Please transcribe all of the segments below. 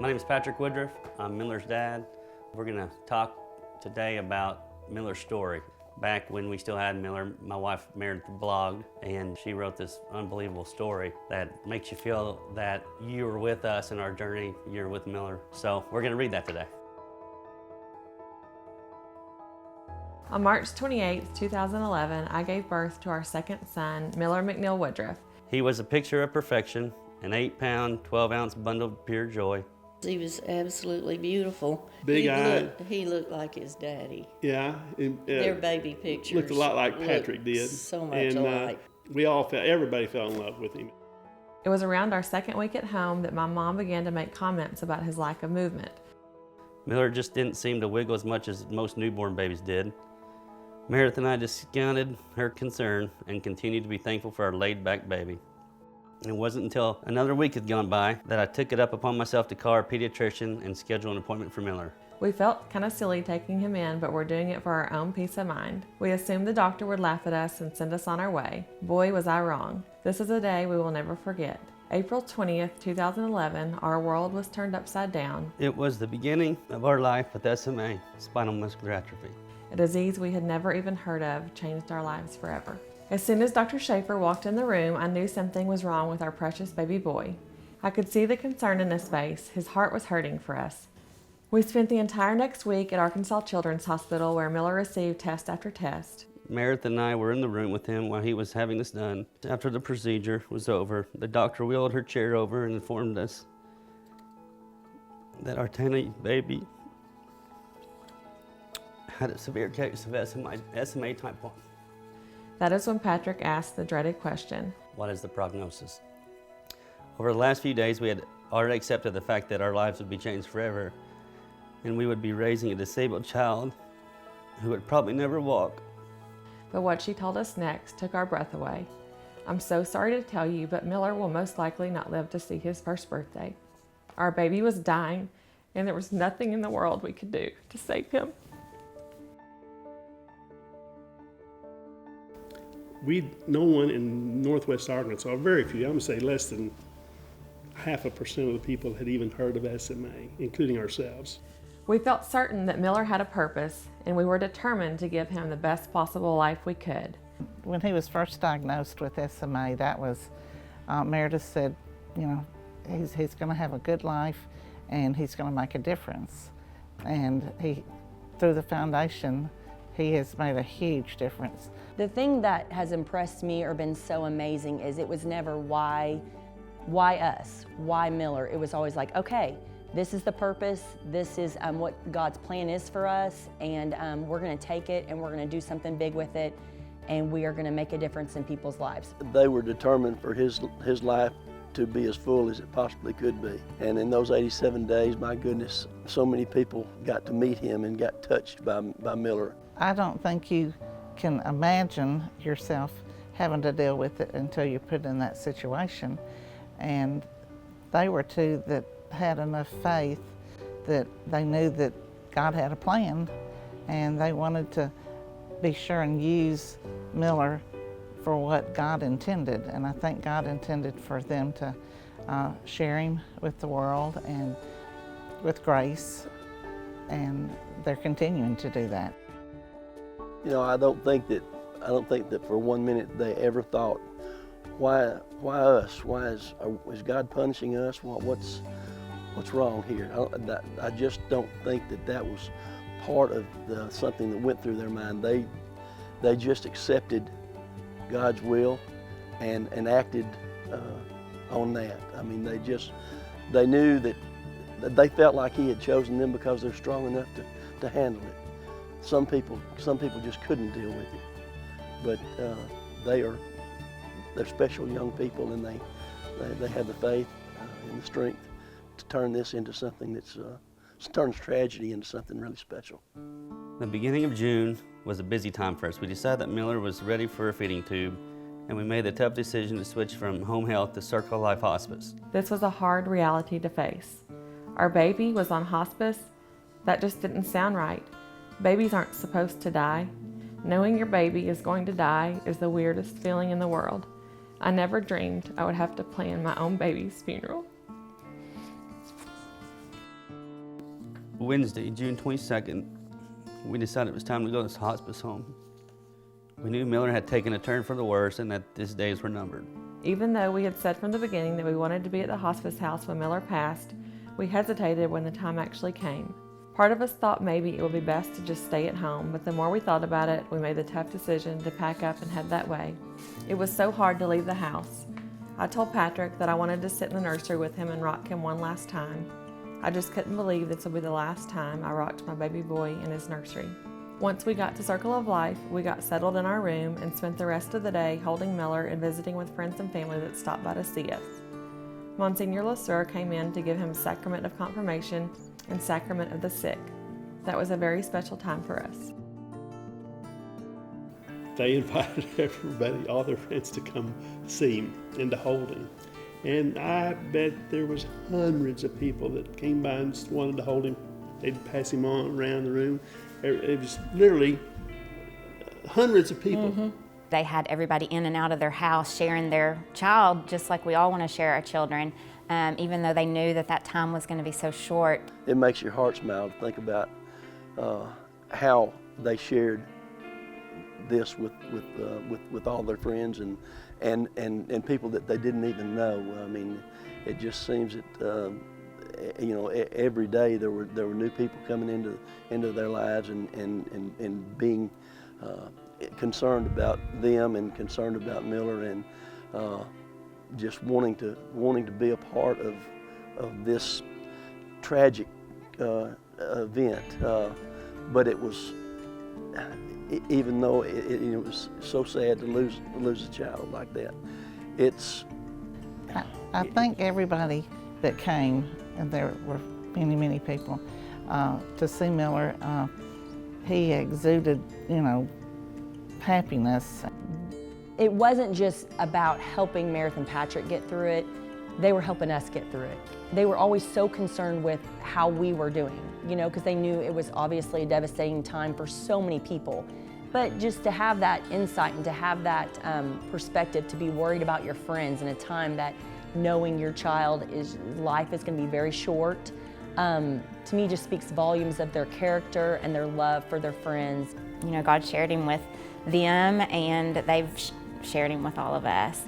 My name is Patrick Woodruff. I'm Miller's dad. We're going to talk today about Miller's story. Back when we still had Miller, my wife Meredith blogged, and she wrote this unbelievable story that makes you feel that you were with us in our journey, you're with Miller. So we're going to read that today. On March 28, 2011, I gave birth to our second son, Miller McNeil Woodruff. He was a picture of perfection, an 8-pound, 12-ounce bundle of pure joy. He was absolutely beautiful. Big-eyed. He looked like his daddy. Yeah. Their baby pictures. Looked a lot like Patrick did. So much alike. Everybody fell in love with him. It was around our second week at home that my mom began to make comments about his lack of movement. Miller just didn't seem to wiggle as much as most newborn babies did. Meredith and I discounted her concern and continued to be thankful for our laid-back baby. It wasn't until another week had gone by that I took it up upon myself to call our pediatrician and schedule an appointment for Miller. We felt kind of silly taking him in, but we're doing it for our own peace of mind. We assumed the doctor would laugh at us and send us on our way. Boy, was I wrong. This is a day we will never forget. April 20th, 2011, our world was turned upside down. It was the beginning of our life with SMA, spinal muscular atrophy. A disease we had never even heard of changed our lives forever. As soon as Dr. Schaefer walked in the room, I knew something was wrong with our precious baby boy. I could see the concern in his face. His heart was hurting for us. We spent the entire next week at Arkansas Children's Hospital, where Miller received test after test. Meredith and I were in the room with him while he was having this done. After the procedure was over, the doctor wheeled her chair over and informed us that our tiny baby had a severe case of SMA type 1. That is when Patrick asked the dreaded question. What is the prognosis? Over the last few days, we had already accepted the fact that our lives would be changed forever, and we would be raising a disabled child who would probably never walk. But what she told us next took our breath away. I'm so sorry to tell you, but Miller will most likely not live to see his first birthday. Our baby was dying, and there was nothing in the world we could do to save him. No one in northwest Arkansas, very few, I'm going to say less than 0.5% of the people had even heard of SMA, including ourselves. We felt certain that Miller had a purpose, and we were determined to give him the best possible life we could. When he was first diagnosed with SMA, that was, Meredith said, you know, he's going to have a good life and he's going to make a difference. And through the foundation, he has made a huge difference. The thing that has impressed me or been so amazing is it was never why us, why Miller. It was always like, okay, this is the purpose, this is what God's plan is for us, and we're gonna take it and we're gonna do something big with it, and we are gonna make a difference in people's lives. They were determined for his life to be as full as it possibly could be. And in those 87 days, my goodness, so many people got to meet him and got touched by Miller. I don't think you can imagine yourself having to deal with it until you're put in that situation. And they were two that had enough faith that they knew that God had a plan, and they wanted to be sure and use Miller for what God intended. And I think God intended for them to share him with the world and with grace, and they're continuing to do that. You know, I don't think that for 1 minute they ever thought, why us? Why is God punishing us? What's wrong here? I just don't think that was part of something that went through their mind. They just accepted God's will and acted on that. I mean, they knew that they felt like he had chosen them because they're strong enough to handle it. Some people just couldn't deal with it, but they're special young people, and they have the faith and the strength to turn this into something that's turns tragedy into something really special. The beginning of June was a busy time for us. We decided that Miller was ready for a feeding tube, and we made the tough decision to switch from home health to Circle Life Hospice. This was a hard reality to face. Our baby was on hospice. That just didn't sound right. Babies aren't supposed to die. Knowing your baby is going to die is the weirdest feeling in the world. I never dreamed I would have to plan my own baby's funeral. Wednesday, June 22nd, we decided it was time to go to this hospice home. We knew Miller had taken a turn for the worse and that his days were numbered. Even though we had said from the beginning that we wanted to be at the hospice house when Miller passed, we hesitated when the time actually came. Part of us thought maybe it would be best to just stay at home, but the more we thought about it, we made the tough decision to pack up and head that way. It was so hard to leave the house. I told Patrick that I wanted to sit in the nursery with him and rock him one last time. I just couldn't believe this would be the last time I rocked my baby boy in his nursery. Once we got to Circle of Life, we got settled in our room and spent the rest of the day holding Miller and visiting with friends and family that stopped by to see us. Monsignor LeSueur came in to give him Sacrament of Confirmation and Sacrament of the Sick. That was a very special time for us. They invited everybody, all their friends, to come see him and to hold him. And I bet there was hundreds of people that came by and just wanted to hold him. They'd pass him on around the room. It was literally hundreds of people. Mm-hmm. They had everybody in and out of their house sharing their child, just like we all want to share our children, even though they knew that that time was going to be so short. It makes your heart smile to think about how they shared this with all their friends and people that they didn't even know. I mean, it just seems that every day there were new people coming into their lives and being concerned about them and concerned about Miller and just wanting to be a part of this tragic event. But it was, even though it was so sad to lose a child like that, it's. I think everybody that came, and there were many, many people, to see Miller, he exuded, happiness. It wasn't just about helping Meredith and Patrick get through it, they were helping us get through it. They were always so concerned with how we were doing, because they knew it was obviously a devastating time for so many people. But just to have that insight and to have that perspective, to be worried about your friends in a time that knowing your child's life is going to be very short, to me just speaks volumes of their character and their love for their friends. God shared him with them, and they've shared him with all of us.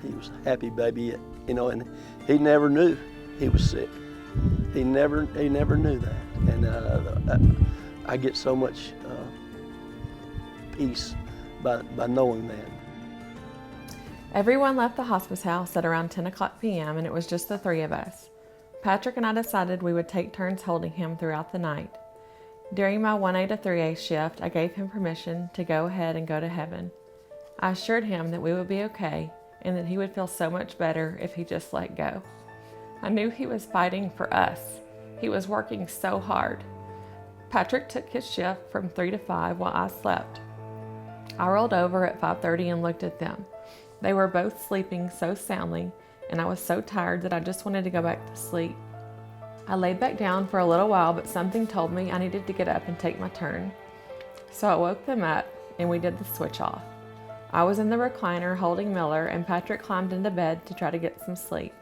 He was a happy baby, and he never knew he was sick. He never knew that, and I get so much peace by knowing that. Everyone left the hospice house at around 10 o'clock p.m. and it was just the three of us. Patrick and I decided we would take turns holding him throughout the night. During my 1A to 3A shift, I gave him permission to go ahead and go to heaven. I assured him that we would be okay and that he would feel so much better if he just let go. I knew he was fighting for us. He was working so hard. Patrick took his shift from 3 to 5 while I slept. I rolled over at 5:30 and looked at them. They were both sleeping so soundly, and I was so tired that I just wanted to go back to sleep. I laid back down for a little while, but something told me I needed to get up and take my turn. So I woke them up, and we did the switch off. I was in the recliner holding Miller, and Patrick climbed into bed to try to get some sleep.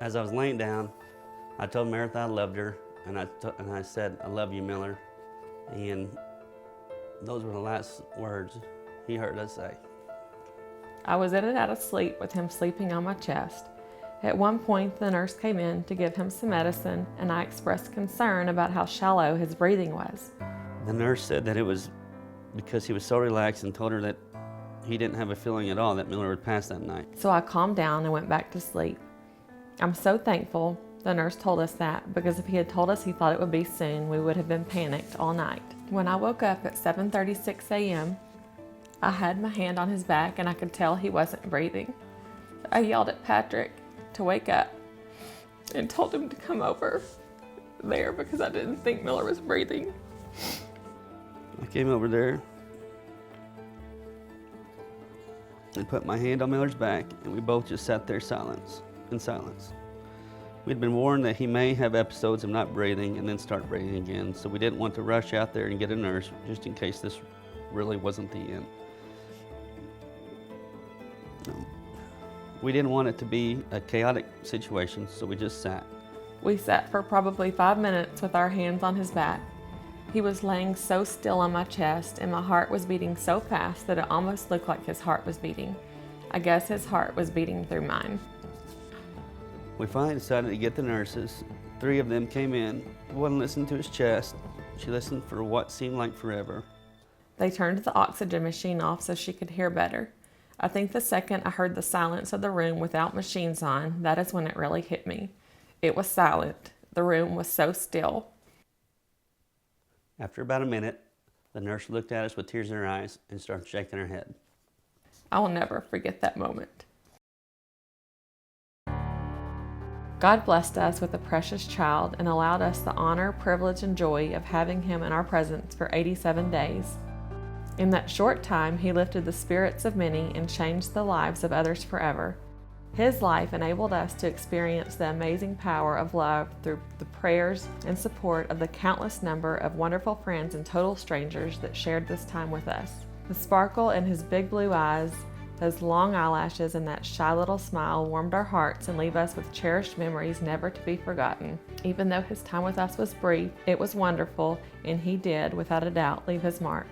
As I was laying down, I told Meredith I loved her, and I said, "I love you, Miller." And those were the last words he heard us say. I was in and out of sleep with him sleeping on my chest. At one point, the nurse came in to give him some medicine, and I expressed concern about how shallow his breathing was. The nurse said that it was because he was so relaxed and told her that he didn't have a feeling at all that Miller would pass that night. So I calmed down and went back to sleep. I'm so thankful the nurse told us that, because if he had told us he thought it would be soon, we would have been panicked all night. When I woke up at 7:36 a.m., I had my hand on his back and I could tell he wasn't breathing. I yelled at Patrick to wake up and told him to come over there because I didn't think Miller was breathing. I came over there and put my hand on Miller's back, and we both just sat there in silence. We'd been warned that he may have episodes of not breathing and then start breathing again, so we didn't want to rush out there and get a nurse just in case this really wasn't the end. We didn't want it to be a chaotic situation, so we just sat. We sat for probably 5 minutes with our hands on his back. He was laying so still on my chest, and my heart was beating so fast that it almost looked like his heart was beating. I guess his heart was beating through mine. We finally decided to get the nurses. 3 of them came in. One listened to his chest. She listened for what seemed like forever. They turned the oxygen machine off so she could hear better. I think the second I heard the silence of the room without machines on, that is when it really hit me. It was silent. The room was so still. After about a minute, the nurse looked at us with tears in her eyes and started shaking her head. I will never forget that moment. God blessed us with a precious child and allowed us the honor, privilege, and joy of having him in our presence for 87 days. In that short time, he lifted the spirits of many and changed the lives of others forever. His life enabled us to experience the amazing power of love through the prayers and support of the countless number of wonderful friends and total strangers that shared this time with us. The sparkle in his big blue eyes, those long eyelashes, and that shy little smile warmed our hearts and leave us with cherished memories never to be forgotten. Even though his time with us was brief, it was wonderful, and he did, without a doubt, leave his mark.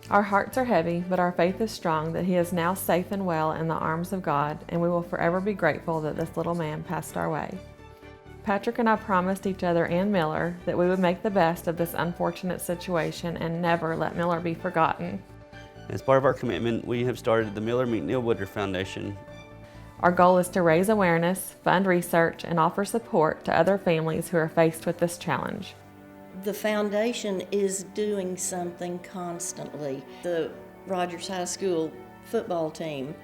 Our hearts are heavy, but our faith is strong that he is now safe and well in the arms of God, and we will forever be grateful that this little man passed our way. Patrick and I promised each other and Miller that we would make the best of this unfortunate situation and never let Miller be forgotten. As part of our commitment, we have started the McNeil Woodruff Foundation. Our goal is to raise awareness, fund research, and offer support to other families who are faced with this challenge. The foundation is doing something constantly. The Rogers High School football team,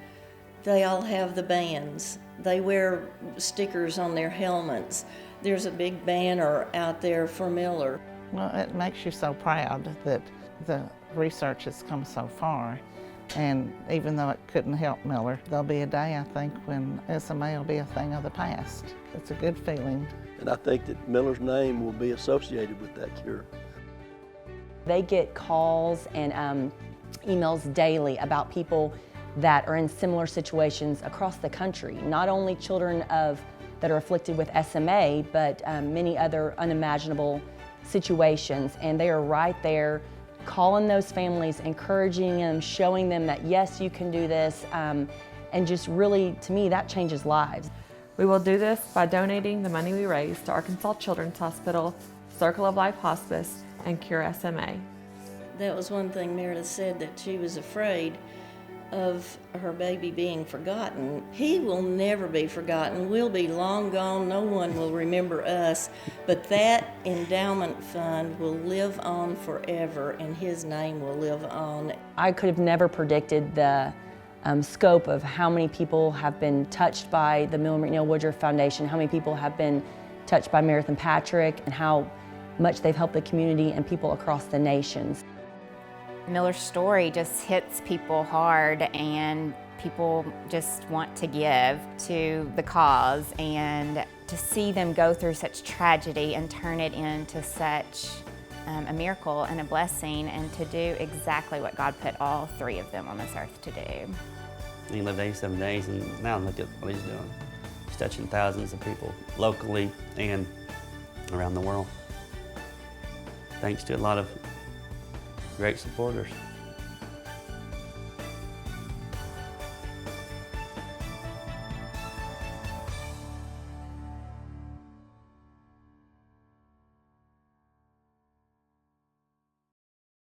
they all have the bands. They wear stickers on their helmets. There's a big banner out there for Miller. Well, it makes you so proud that the research has come so far. And even though it couldn't help Miller, there'll be a day, I think, when SMA will be a thing of the past. It's a good feeling. And I think that Miller's name will be associated with that cure. They get calls and emails daily about people that are in similar situations across the country. Not only children that are afflicted with SMA, but many other unimaginable situations. And they are right there calling those families, encouraging them, showing them that yes, you can do this. And just really, to me, that changes lives. We will do this by donating the money we raise to Arkansas Children's Hospital, Circle of Life Hospice, and Cure SMA. That was one thing Meredith said, that she was afraid of her baby being forgotten. He will never be forgotten. We'll be long gone. No one will remember us. But that endowment fund will live on forever, and his name will live on. I could have never predicted the scope of how many people have been touched by the McNeil Woodruff Foundation, how many people have been touched by Meredith and Patrick, and how much they've helped the community and people across the nations. Miller's story just hits people hard, and people just want to give to the cause, and to see them go through such tragedy and turn it into such a miracle and a blessing, and to do exactly what God put all 3 of them on this earth to do. He lived 87 days, and now look at what he's doing. He's touching thousands of people locally and around the world. Thanks to a lot of great supporters.